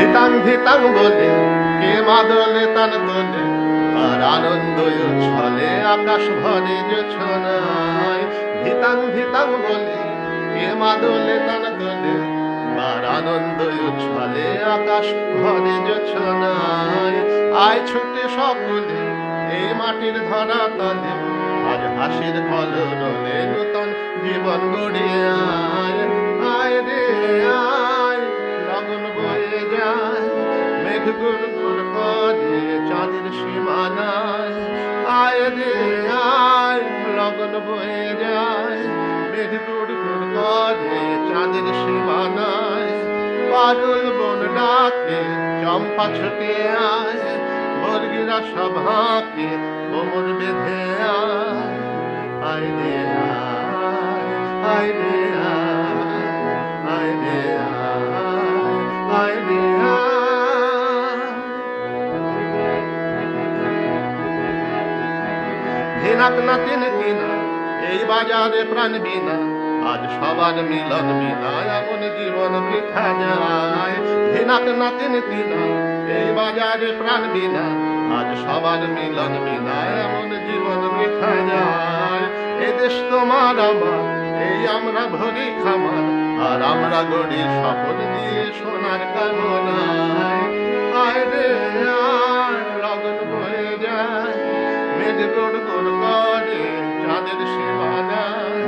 ধিতাং ধিতাং বলে কে মাদলে তান তোলে, আর আনন্দ উচ্ছলে আকাশ ভরে জোছনায়। ধিতাং ধিতাং বলে কে মাদলে তান তোলে, আর আনন্দ উচ্ছলে আকাশ ভরে জোছনায়। আয় ছুটে সকলে এই মাটির ধরা তলে, আজ হাসির কলরবে নূতন জীবন গড়িয়ে আয়। আয় রে আয়, লগন বয়ে যায়, মেঘ গুড় গুড় করে চাঁদের সীমানায়। আয় রে আয়, লগন বয়ে যায়, মেঘ গুড় গুড় করে চাঁদের সীমানায়। পারুল বন ডাকে চম্পা ছুটে আয়, বর্গিরা সব হাঁকে কোমর বেঁধে আয়। আয় রে আয়, আয় রে আয়, আয় রে আয়, আয় রে আয়। ধিনাক না তিন কিনা এই বাজারে প্রাণ বিনা, আজ সবার মিলন বিনা এমন জীবন বৃথা যায়। ধিনাক না তিন কিনা এই বাজারে প্রাণ বিনা, আজ সবার মিলন বিনা এমন জীবন বৃথা যায়। এ দেশ তোমার আমার, এই আমরা ভরি খামার, আর আমরা গড়ি স্বপন দিয়ে সোনার কামনায়। আয় রে আয়, লগন বয়ে যায়, মেঘ গোড় গোড় করে চাঁদের সীমানায়।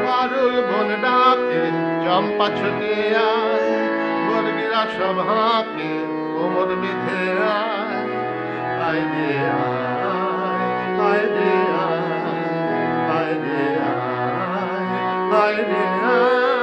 পারুল বন ডাকে চম্পা ছুটে আয়, বর্গিরা সব হাঁকে কোমর বেঁধে আয়। আয় রে আয়, আয় রে আয়, আয় রে আয়, আয় রে আয়।